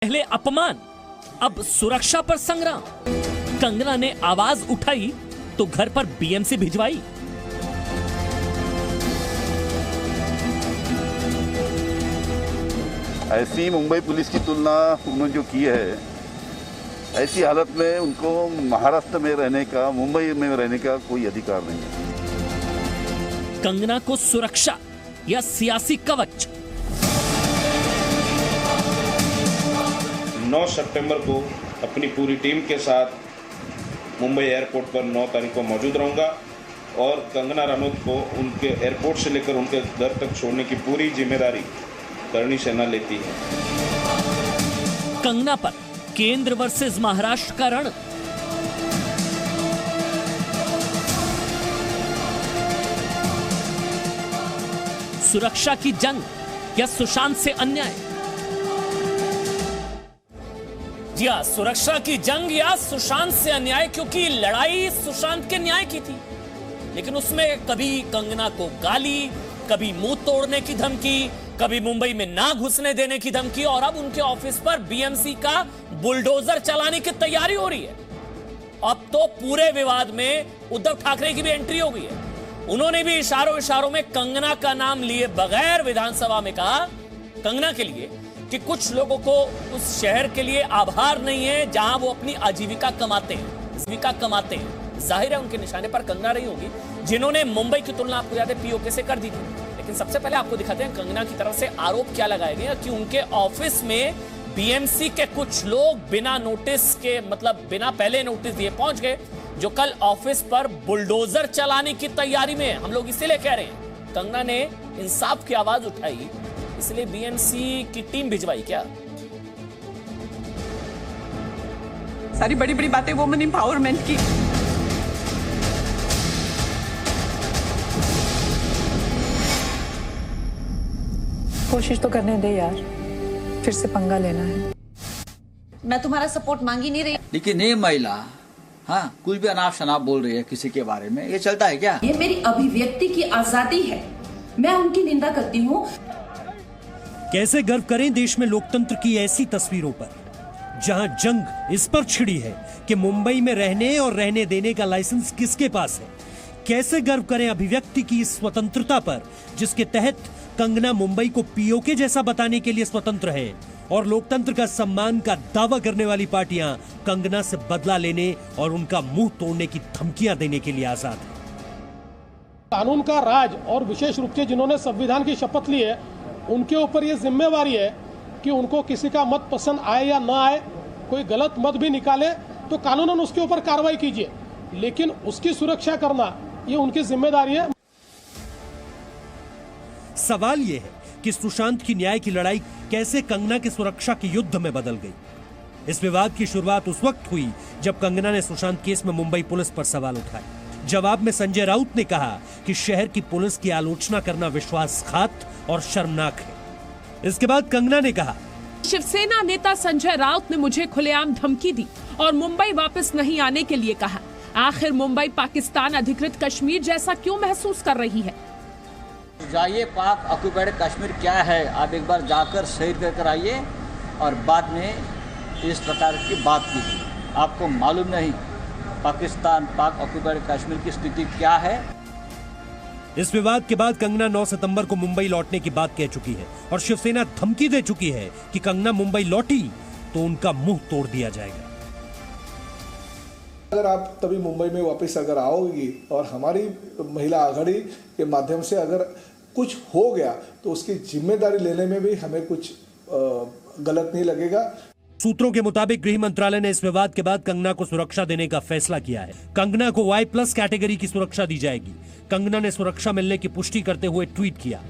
पहले अपमान, अब सुरक्षा पर संग्राम। कंगना ने आवाज उठाई तो घर पर बीएमसी भिजवाई। ऐसी मुंबई पुलिस की तुलना उन्होंने जो की है, ऐसी हालत में उनको महाराष्ट्र में रहने का, मुंबई में रहने का कोई अधिकार नहीं है। कंगना को सुरक्षा या सियासी कवच? 9 सितंबर को अपनी पूरी टीम के साथ मुंबई एयरपोर्ट पर 9 तारीख को मौजूद रहूंगा और कंगना रनौत को उनके एयरपोर्ट से लेकर उनके घर तक छोड़ने की पूरी जिम्मेदारी करणी सेना लेती है। कंगना पर केंद्र वर्सेस महाराष्ट्र का रण। सुरक्षा की जंग या सुशांत से अन्याय? जी हां, सुरक्षा की जंग या सुशांत से अन्याय, क्योंकि लड़ाई सुशांत के न्याय की थी, लेकिन उसमें कभी कंगना को गाली, कभी मुंह तोड़ने की धमकी, कभी मुंबई में ना घुसने देने की धमकी, और अब उनके ऑफिस पर बीएमसी का बुलडोजर चलाने की तैयारी हो रही है। अब तो पूरे विवाद में उद्धव ठाकरे की भी एंट्री हो गई है। उन्होंने भी इशारों में कंगना का नाम लिए बगैर विधानसभा में कहा, कंगना के लिए, कि कुछ लोगों को उस शहर के लिए आभार नहीं है जहां वो अपनी आजीविका कमाते हैं। जाहिर है उनके निशाने पर कंगना रही होगी, जिन्होंने मुंबई की तुलना, आपको याद है, पीओके से कर दी थी। लेकिन सबसे पहले आपको दिखाते हैं कंगना की तरफ से आरोप क्या लगाए गए कि उनके ऑफिस में बीएमसी के कुछ लोग बिना नोटिस के, मतलब बिना पहले नोटिस दिए पहुंच गए, जो कल ऑफिस पर बुलडोजर चलाने की तैयारी में। हम लोग इसीलिए कह रहे हैं, कंगना ने इंसाफ की आवाज उठाई, इसलिए बीएमसी की टीम भिजवाई क्या? सारी बड़ी बड़ी बातें वुमेन एम्पावरमेंट की। कोशिश तो करने दे यार, फिर से पंगा लेना है। मैं तुम्हारा सपोर्ट मांगी नहीं रही, लेकिन ये महिला हाँ कुछ भी अनाप शनाप बोल रही है किसी के बारे में, ये चलता है क्या? ये मेरी अभिव्यक्ति की आजादी है, मैं उनकी निंदा करती हूँ। कैसे गर्व करें देश में लोकतंत्र की ऐसी तस्वीरों पर, जहां जंग इस पर छिड़ी है कि मुंबई में रहने और रहने देने का लाइसेंस किसके पास है। कैसे गर्व करें अभिव्यक्ति की इस स्वतंत्रता पर, जिसके तहत कंगना मुंबई को पीओके जैसा बताने के लिए स्वतंत्र है, और लोकतंत्र का सम्मान का दावा करने वाली पार्टियां कंगना से बदला लेने और उनका मुंह तोड़ने की धमकियां देने के लिए आजाद है। कानून का राज, और विशेष रूप से जिन्होंने संविधान की शपथ ली है, उनके ऊपर ये जिम्मेवारी है कि उनको किसी का मत पसंद आए या ना आए, कोई गलत मत भी निकाले तो कानूनन उसके ऊपर कार्रवाई कीजिए, लेकिन उसकी सुरक्षा करना ये उनकी जिम्मेदारी है। सवाल यह है कि सुशांत की न्याय की लड़ाई कैसे कंगना की सुरक्षा के युद्ध में बदल गई। इस विवाद की शुरुआत उस वक्त हुई जब कंगना ने सुशांत केस में मुंबई पुलिस पर सवाल उठाए। जवाब में संजय राउत ने कहा कि शहर की पुलिस की आलोचना करना विश्वासघात और शर्मनाक है। इसके बाद कंगना ने कहा, शिवसेना नेता संजय राउत ने मुझे खुलेआम धमकी दी और मुंबई वापस नहीं आने के लिए कहा। आखिर मुंबई पाकिस्तान अधिकृत कश्मीर जैसा क्यों महसूस कर रही है? जाइए, पाक ऑक्युपाइड कश्मीर क्या है आप एक बार जाकर सैर कर आइए और बाद में इस प्रकार की बात कीजिए। आपको मालूम नहीं पाकिस्तान, पाक ऑक्युपाइड कश्मीर की स्थिति क्या है। इस विवाद के बाद कंगना 9 सितंबर को मुंबई लौटने की बात कह चुकी है और शिवसेना धमकी दे चुकी है कि कंगना मुंबई लौटी तो उनका मुंह तोड़ दिया जाएगा। अगर आप तभी मुंबई में वापस अगर आओगी और हमारी महिला आघाड़ी के माध्यम से अगर कुछ हो गया तो उसकी जिम्मेदारी लेने में भी हमें कुछ गलत नहीं लगेगा। सूत्रों के मुताबिक गृह मंत्रालय ने इस विवाद के बाद कंगना को सुरक्षा देने का फैसला किया है। कंगना को Y+ कैटेगरी की सुरक्षा दी जाएगी। कंगना ने सुरक्षा मिलने की पुष्टि करते हुए ट्वीट किया,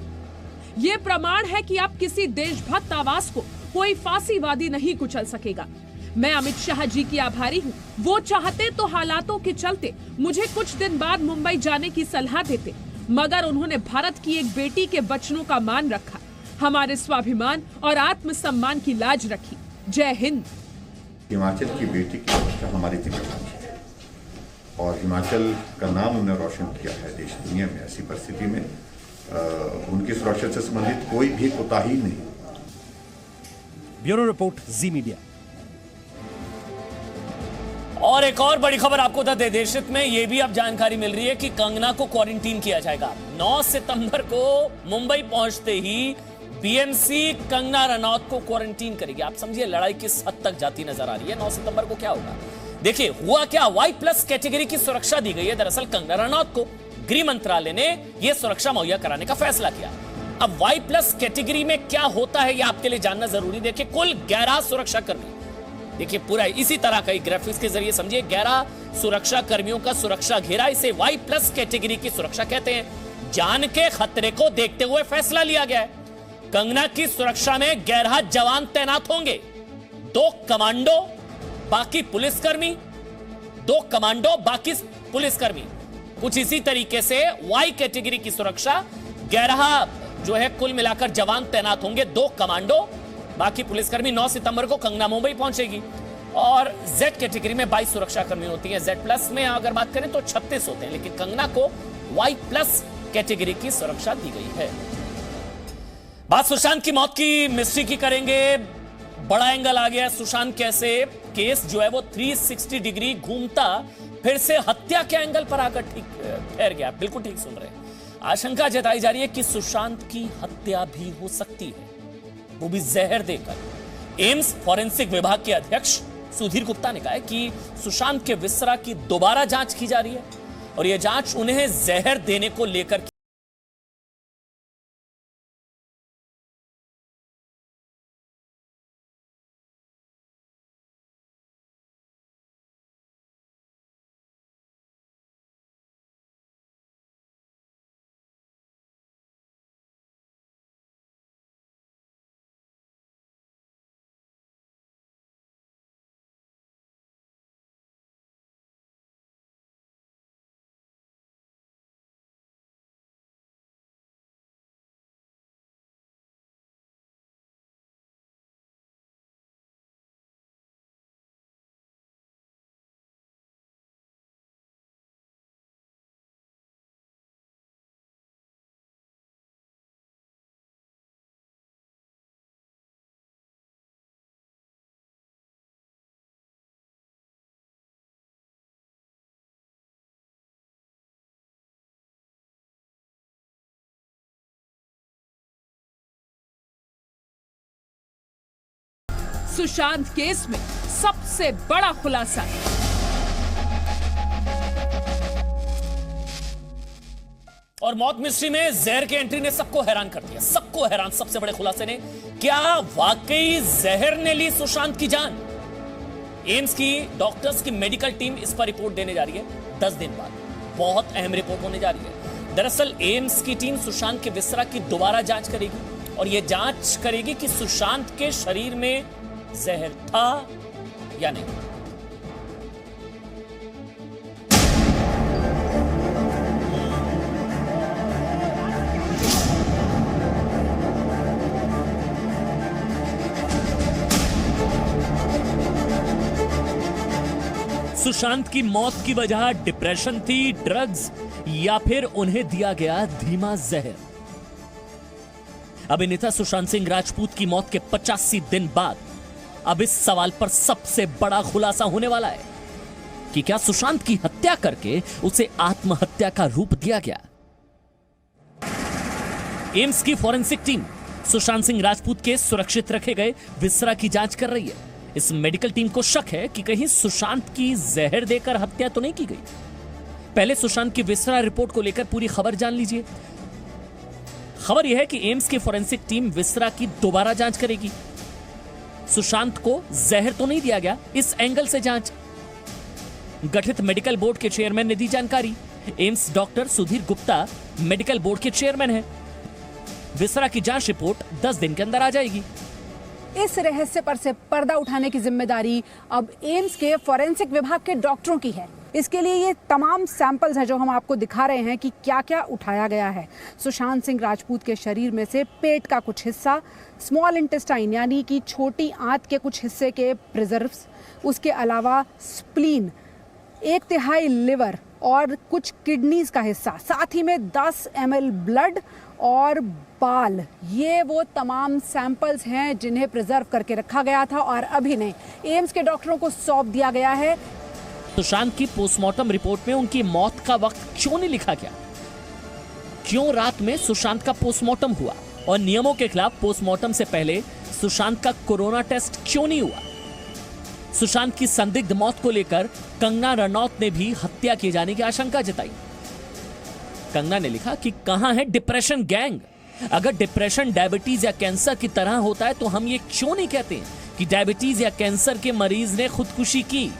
ये प्रमाण है कि आप किसी देशभक्त आवाज को कोई फांसीवादी नहीं कुचल सकेगा। मैं अमित शाह जी की आभारी हूँ। वो चाहते तो हालातों के चलते मुझे कुछ दिन बाद मुंबई जाने की सलाह देते, मगर उन्होंने भारत की एक बेटी के वचनों का मान रखा, हमारे स्वाभिमान और आत्मसम्मान की लाज रखी। जय हिंद। हिमाचल की बेटी की सुरक्षा हमारी जिम्मेदारी है और हिमाचल का नाम उन्होंने रोशन किया है देश दुनिया में। ऐसी परिस्थिति में उनकी सुरक्षा से संबंधित कोई भी कोताही नहीं। ब्यूरो रिपोर्ट, जी मीडिया। और एक और बड़ी खबर आपको बता दें, देश हित में यह भी अब जानकारी मिल रही है कि कंगना को क्वारंटीन किया जाएगा। 9 सितंबर को मुंबई पहुंचते ही बीएमसी कंगना रनौत को क्वारंटीन करेगी। आप समझिए लड़ाई किस हद तक जाती नजर आ रही है। 9 सितंबर को क्या होगा, देखिए हुआ क्या, Y+ कैटेगरी की सुरक्षा दी गई है। दरअसल कंगना रनौत को गृह मंत्रालय ने यह सुरक्षा मुहैया कराने का फैसला किया। अब Y+ कैटेगरी में क्या होता है यह आपके लिए जानना जरूरी। देखिए कुल 11 सुरक्षा कर्मी, देखिए पूरा इसी तरह का ग्राफिक्स के जरिए समझिए, 11 सुरक्षा कर्मियों का सुरक्षा घेरा, इसे Y+ कैटेगरी की सुरक्षा कहते हैं। जान के खतरे को देखते हुए फैसला लिया गया है। कंगना की सुरक्षा में 11 जवान तैनात होंगे, 2 कमांडो बाकी पुलिसकर्मी, 2 कमांडो बाकी पुलिसकर्मी। कुछ इसी तरीके से Y कैटेगरी की सुरक्षा 11 जो है कुल मिलाकर जवान तैनात होंगे, 2 कमांडो बाकी पुलिसकर्मी। 9 सितंबर को कंगना मुंबई पहुंचेगी। और Z कैटेगरी में 22 सुरक्षा कर्मी होती है। Z+ में अगर बात करें तो 36 होते हैं, लेकिन कंगना को Y+ कैटेगरी की सुरक्षा दी गई है। बात सुशांत की मौत की मिस्ट्री की करेंगे। बड़ा एंगल आ गया। सुशांत कैसे केस जो है वो 360 डिग्री घूमता फिर से हत्या के एंगल पर आकर ठीक ठहर गया। बिल्कुल ठीक सुन रहे हैं। आशंका जताई जा रही है कि सुशांत की हत्या भी हो सकती है, वो भी जहर देकर। एम्स फॉरेंसिक विभाग के अध्यक्ष सुधीर गुप्ता ने कहा है कि सुशांत के विसरा की दोबारा जांच की जा रही है और यह जांच उन्हें जहर देने को लेकर सुशांत केस में सबसे बड़ा खुलासा। और मौत मिस्ट्री में जहर की एंट्री ने सबको हैरान कर दिया, सबको हैरान। सबसे बड़े खुलासे ने, क्या वाकई जहर ने ली सुशांत की जान? एम्स की डॉक्टर्स की मेडिकल टीम इस पर रिपोर्ट देने जा रही है 10 दिन बाद। बहुत अहम रिपोर्ट होने जा रही है। दरअसल एम्स की टीम सुशांत के विसरा की दोबारा जांच करेगी और यह जांच करेगी कि सुशांत के शरीर में जहर था या नहीं। सुशांत की मौत की वजह डिप्रेशन थी, ड्रग्स, या फिर उन्हें दिया गया धीमा जहर? अभिनेता सुशांत सिंह राजपूत की मौत के 85 दिन बाद अब इस सवाल पर सबसे बड़ा खुलासा होने वाला है कि क्या सुशांत की हत्या करके उसे आत्महत्या का रूप दिया गया। एम्स की फॉरेंसिक टीम सुशांत सिंह राजपूत के सुरक्षित रखे गए विसरा की जांच कर रही है। इस मेडिकल टीम को शक है कि कहीं सुशांत की जहर देकर हत्या तो नहीं की गई। पहले सुशांत की विसरा रिपोर्ट को लेकर पूरी खबर जान लीजिए। खबर यह है कि एम्स की फॉरेंसिक टीम विसरा की दोबारा जांच करेगी। सुशांत को जहर तो नहीं दिया गया, इस एंगल से जांच। गठित मेडिकल बोर्ड के चेयरमैन ने दी जानकारी। AIIMS doctor Sudhir Gupta medical board के चेयरमैन हैं। विसरा की जांच रिपोर्ट 10 दिन के अंदर आ जाएगी। इस रहस्य पर से पर्दा उठाने की जिम्मेदारी अब एम्स के फॉरेंसिक विभाग के डॉक्टरों की है। इसके लिए ये तमाम सैंपल्स हैं जो हम आपको दिखा रहे हैं कि क्या क्या उठाया गया है। सुशांत सिंह राजपूत के शरीर में से पेट का कुछ हिस्सा, स्मॉल इंटेस्टाइन यानी कि छोटी आंत के कुछ हिस्से के प्रिजर्व्स, उसके अलावा स्प्लीन, 1/3 लिवर और कुछ किडनीज का हिस्सा, साथ ही में 10 ml ब्लड और बाल। ये वो तमाम सैंपल्स हैं जिन्हें प्रिजर्व करके रखा गया था और अभी ने एम्स के डॉक्टरों को सौंप दिया गया है। सुशांत की पोस्टमार्टम रिपोर्ट में उनकी मौत का वक्त क्यों नहीं लिखा गया? क्यों रात में सुशांत का पोस्टमार्टम हुआ और नियमों के खिलाफ पोस्टमार्टम से पहले सुशांत का कोरोना टेस्ट क्यों नहीं हुआ? सुशांत की संदिग्ध मौत को लेकर कंगना रनौत ने भी हत्या किए जाने की आशंका जताई। कंगना ने लिखा कि कहां है डिप्रेशन गैंग? अगर डिप्रेशन डायबिटीज या कैंसर की तरह होता है तो हम ये क्यों नहीं कहते कि डायबिटीज या कैंसर के मरीज ने खुदकुशी की?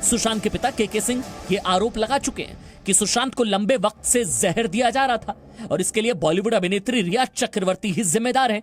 सुशांत के पिता के सिंह ये आरोप लगा चुके हैं कि सुशांत को लंबे वक्त से जहर दिया जा रहा था और इसके लिए बॉलीवुड अभिनेत्री रिया चक्रवर्ती ही जिम्मेदार है।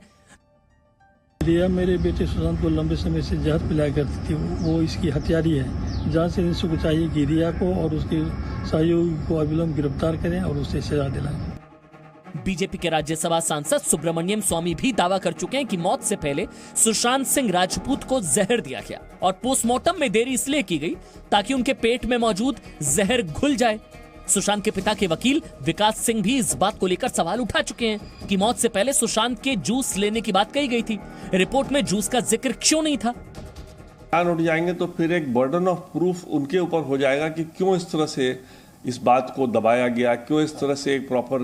रिया मेरे बेटे सुशांत को लंबे समय से जहर पिलाया करती थी, वो इसकी हत्यारी है। जांच एजेंसी को चाहिए कि रिया को और उसके सहयोगी को अविलंब गिरफ्तार करें और उसे सजा दिलाएं। बीजेपी के राज्यसभा सांसद सुब्रमण्यम स्वामी भी दावा कर चुके हैं कि मौत से पहले सुशांत सिंह राजपूत को जहर दिया गया और पोस्टमार्टम में देरी इसलिए की गई ताकि उनके पेट में मौजूद जहर घुल जाए। सुशांत के पिता के वकील विकास सिंह भी इस बात को लेकर सवाल उठा चुके हैं कि मौत से पहले सुशांत के जूस लेने की बात कही गई थी, रिपोर्ट में जूस का जिक्र क्यों नहीं था? उठ जाएंगे तो फिर एक बर्डन ऑफ प्रूफ उनके ऊपर हो जाएगा कि क्यों इस तरह से इस बात को दबाया गया, क्यों इस तरह से एक प्रॉपर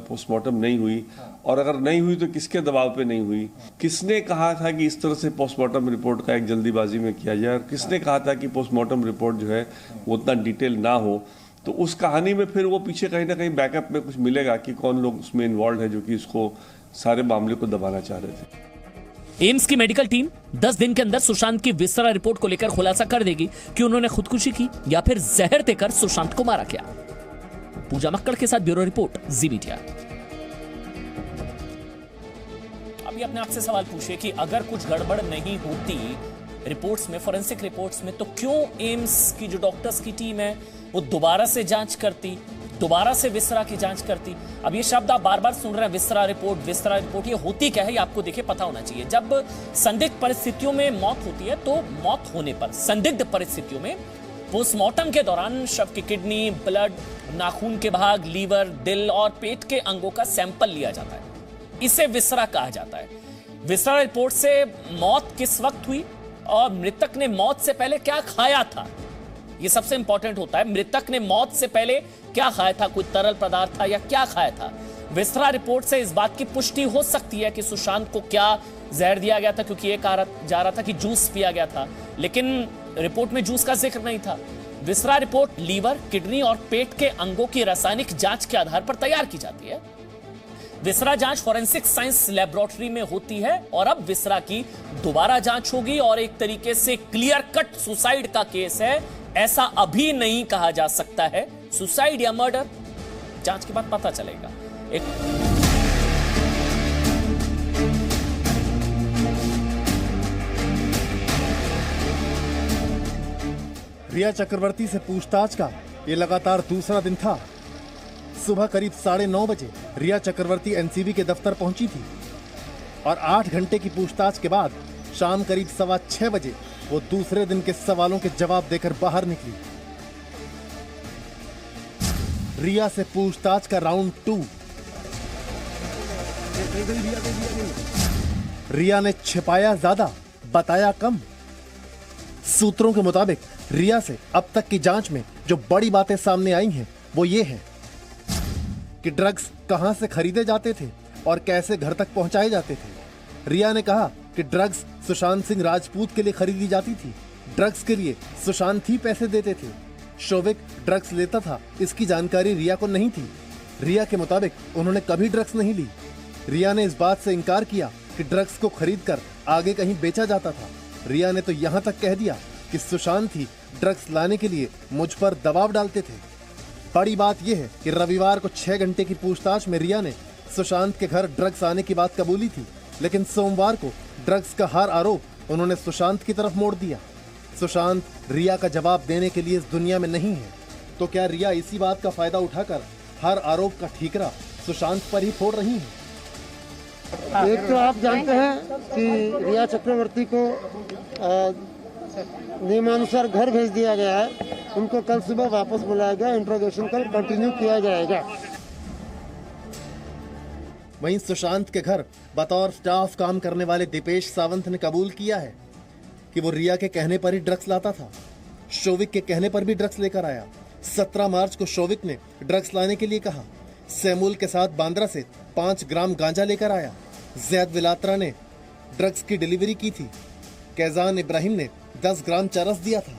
पोस्टमार्टम नहीं हुई, और अगर नहीं हुई तो किसके दबाव पे नहीं हुई, किसने कहा था कि इस तरह से पोस्टमार्टम रिपोर्ट का एक जल्दीबाजी में किया जाए, और किसने कहा था कि पोस्टमार्टम रिपोर्ट जो है वो उतना डिटेल ना हो। तो उस कहानी में फिर वो पीछे कहीं ना कहीं बैकअप में कुछ मिलेगा कि कौन लोग उसमें इन्वॉल्व है जो कि इसको सारे मामले को दबाना चाह रहे थे। एम्स की मेडिकल टीम 10 दिन के अंदर सुशांत की विसरा रिपोर्ट को लेकर खुलासा कर देगी कि उन्होंने खुदकुशी की या फिर जहर देकर सुशांत को मारा क्या। पूजा मक्कड़ के साथ ब्यूरो रिपोर्ट, जी मीडिया। अभी अपने आप से सवाल पूछिए कि अगर कुछ गड़बड़ नहीं होती रिपोर्ट्स में, फॉरेंसिक रिपोर्ट्स में, तो क्यों एम्स की जो डॉक्टर्स की टीम है वो दोबारा से जांच करती, दोबारा से विसरा की जांच करती? अब ये शब्द आप बार बार सुन रहे हैं, विसरा रिपोर्ट, विसरा रिपोर्ट। ये होती क्या है ये आपको देखिए पता होना चाहिए। जब संदिग्ध परिस्थितियों में मौत होती है तो मौत होने पर संदिग्ध परिस्थितियों में पोस्टमार्टम के दौरान शव की किडनी, ब्लड, नाखून के भाग, लीवर, दिल और पेट के अंगों का सैंपल लिया जाता है। इसे विसरा कहा जाता है। विसरा रिपोर्ट से मौत किस वक्त हुई और मृतक ने मौत से पहले क्या खाया था, ये सबसे इंपॉर्टेंट होता है। मृतक ने मौत से पहले क्या खाया था, कोई तरल पदार्थ था या क्या खाया था? विसरा रिपोर्ट से इस बात की पुष्टि हो सकती है कि सुशांत को क्या जहर दिया गया था, क्योंकि ये कहा जा रहा था कि जूस पिया गया था, लेकिन रिपोर्ट में जूस का जिक्र नहीं था। विसरा रिपोर्ट लीवर, किडनी और पेट के अंगों की रासायनिक जांच के आधार पर तैयार की जाती है। विसरा जांच फॉरेंसिक साइंस लैबोरेटरी में होती है और अब विसरा की दोबारा जांच होगी और एक तरीके से क्लियर कट सुसाइड का केस है, ऐसा अभी नहीं कहा जा सकता है। सुसाइड या मर्डर जांच के बाद पता चलेगा। रिया चक्रवर्ती से पूछताछ का ये लगातार दूसरा दिन था। सुबह करीब 9:30 बजे रिया चक्रवर्ती एनसीबी के दफ्तर पहुंची थी और 8 घंटे की पूछताछ के बाद शाम करीब 6:15 बजे वो दूसरे दिन के सवालों के जवाब देकर बाहर निकली। रिया से पूछताछ का राउंड 2। रिया ने छिपाया ज्यादा, बताया कम। सूत्रों के मुताबिक रिया से अब तक की जांच में जो बड़ी बातें सामने आई हैं वो ये है कि ड्रग्स कहां से खरीदे जाते थे और कैसे घर तक पहुंचाए जाते थे। रिया ने कहा कि ड्रग्स सुशांत सिंह राजपूत के लिए खरीदी जाती थी। ड्रग्स के लिए सुशांत ही पैसे देते थे। शोविक ड्रग्स लेता था, इसकी जानकारी रिया को नहीं थी। रिया के मुताबिक उन्होंने कभी ड्रग्स नहीं ली। रिया ने इस बात से इनकार किया कि ड्रग्स को खरीदकर आगे कहीं बेचा जाता था। रिया ने तो यहाँ तक कह दिया कि सुशांत ही ड्रग्स लाने के लिए मुझ पर दबाव डालते थे। बड़ी बात यह है कि रविवार को 6 घंटे की पूछताछ में रिया ने सुशांत के घर ड्रग्स आने की बात कबूली थी, लेकिन सोमवार को ड्रग्स का हर आरोप उन्होंने सुशांत की तरफ मोड़ दिया। सुशांत रिया का जवाब देने के लिए इस दुनिया में नहीं है, तो क्या रिया इसी बात का फायदा उठाकर हर आरोप का ठीकरा सुशांत पर ही फोड़ रही है? एक तो आप जानते हैं कि रिया चक्रवर्ती को नियमानुसार घर भेज दिया गया है उनको कल सुबह वापस बुलाया गया, इंट्रोगेशन कल कंटिन्यू किया जाएगा। वहीं सुशांत के घर बतौर स्टाफ काम करने वाले दीपेश सावंत ने कबूल किया है कि वो रिया के कहने पर ही ड्रग्स लाता था। शोविक के कहने पर भी ड्रग्स लेकर आया। 17 मार्च को शोविक ने ड्रग्स लाने के लिए कहा। सैमुल के साथ बांद्रा से 5 ग्राम गांजा लेकर आया। जैद विलात्रा ने ड्रग्स की डिलीवरी की थी। कैजान इब्राहिम ने 10 ग्राम चरस दिया था।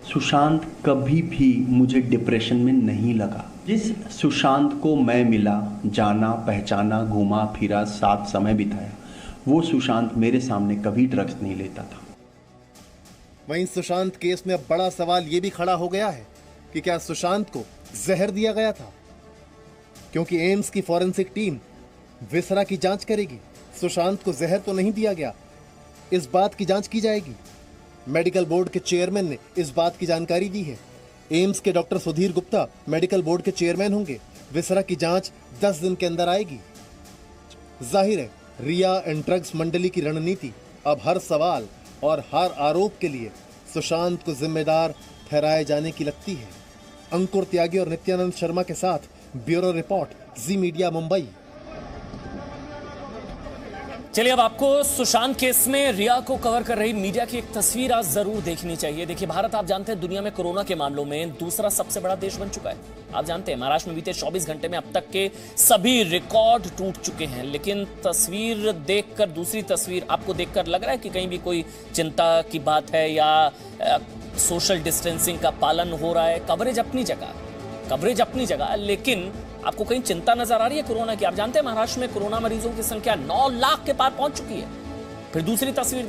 सुशांत कभी भी मुझे डिप्रेशन में नहीं लगा। जिस सुशांत को मैं मिला, जाना, पहचाना, घूमा फिरा, साथ समय बिताया, वो सुशांत मेरे सामने कभी ड्रग्स नहीं लेता था। वहीं सुशांत केस में अब बड़ा सवाल ये भी खड़ा हो गया है कि क्या सुशांत को जहर दिया गया था, क्योंकि एम्स की फॉरेंसिक टीम विसरा की जांच करेगी। सुशांत को जहर तो नहीं दिया गया, इस बात की जांच की जाएगी। मेडिकल बोर्ड के चेयरमैन ने इस बात की जानकारी दी है। एम्स के doctor Sudhir Gupta medical board के चेयरमैन होंगे। विसरा की जांच 10 दिन के अंदर आएगी। जाहिर है रिया एंड ड्रग्स मंडली की रणनीति अब हर सवाल और हर आरोप के लिए सुशांत को जिम्मेदार ठहराए जाने की लगती है। अंकुर त्यागी और नित्यानंद शर्मा के साथ ब्यूरो रिपोर्ट, जी मीडिया, मुंबई। चलिए अब आपको सुशांत केस में रिया को कवर कर रही मीडिया की एक तस्वीर आज जरूर देखनी चाहिए। देखिए, भारत आप जानते हैं दुनिया में कोरोना के मामलों में दूसरा सबसे बड़ा देश बन चुका है। आप जानते हैं महाराष्ट्र में बीते 24 घंटे में अब तक के सभी रिकॉर्ड टूट चुके हैं। लेकिन तस्वीर देखकर, दूसरी तस्वीर आपको देखकर लग रहा है कि कहीं भी कोई चिंता की बात है या सोशल डिस्टेंसिंग का पालन हो रहा है। कवरेज अपनी जगह, लेकिन आपको कहीं चिंता नजर आ रही है कोरोना की? आप जानते हैं महाराष्ट्र में कोरोना मरीजों की संख्या 9 लाख के पार पहुंच चुकी है। फिर दूसरी तस्वीर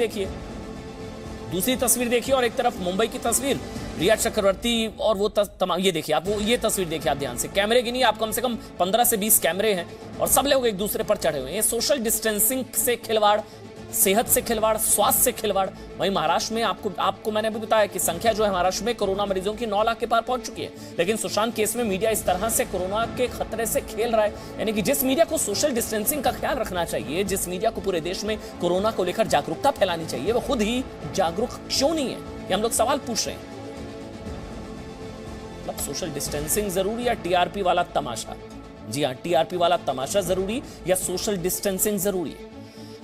देखिए और एक तरफ मुंबई की तस्वीर, रिया चक्रवर्ती और वो तमाम। ये देखिए आप, वो ये तस्वीर देखिए आप ध्यान से। कैमरे की नहीं, आप कम से कम 15 से 20 कैमरे हैं और सब लोग एक दूसरे पर चढ़े हुए हैं। ये सोशल डिस्टेंसिंग से खिलवाड़, सेहत से खिलवाड़, स्वास्थ्य से खिलवाड़। वहीं महाराष्ट्र में आपको मैंने भी बताया कि संख्या जो है महाराष्ट्र में कोरोना मरीजों की 9 लाख के पार पहुंच चुकी है। लेकिन सुशांत केस में मीडिया इस तरह से कोरोना के खतरे से खेल रहा है। यानी कि जिस मीडिया को सोशल डिस्टेंसिंग का ख्याल रखना चाहिए, जिस मीडिया को पूरे देश में कोरोना को लेकर जागरूकता फैलानी चाहिए, वो खुद ही जागरूक क्यों नहीं है, ये हम लोग सवाल पूछ रहे हैं। मतलब सोशल डिस्टेंसिंग जरूरी या टीआरपी वाला तमाशा? जी हाँ, टीआरपी वाला तमाशा जरूरी या सोशल डिस्टेंसिंग जरूरी है?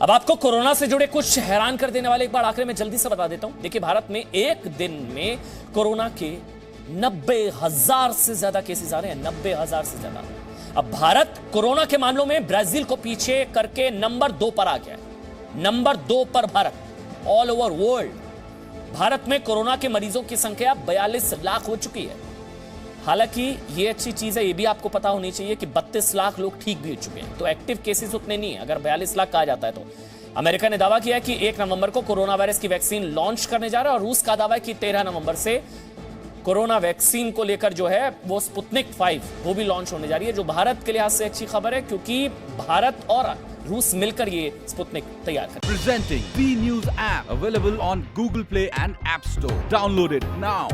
अब आपको कोरोना से जुड़े कुछ हैरान कर देने वाले एक बार आंकड़े में जल्दी से बता देता हूं। देखिए, भारत में एक दिन में कोरोना के 90,000 से ज्यादा केसेस आ रहे हैं। 90,000 से ज्यादा। अब भारत कोरोना के मामलों में ब्राजील को पीछे करके नंबर 2 पर आ गया है। नंबर 2 पर Bharat, all over world. Bharat में कोरोना के मरीजों की संख्या 42 लाख हो चुकी है। हालांकि ये अच्छी चीज है, ये भी आपको पता होनी चाहिए कि 32 लाख लोग ठीक भी हो चुके हैं। तो एक्टिव केसेस उतने नहीं है अगर 42 लाख कहा जाता है तो। अमेरिका ने दावा किया कि 1 नवंबर को कोरोना वायरस की वैक्सीन लॉन्च करने जा रहा है और रूस का दावा है कि 13 नवंबर से कोरोना वैक्सीन को लेकर जो है वो स्पुतनिक 5 वो भी लॉन्च होने जा रही है, जो भारत के लिहाज से अच्छी खबर है क्योंकि भारत और रूस मिलकर ये स्पुतनिक तैयार कर। Presenting B News app available on Google Play and App Store. Download it now.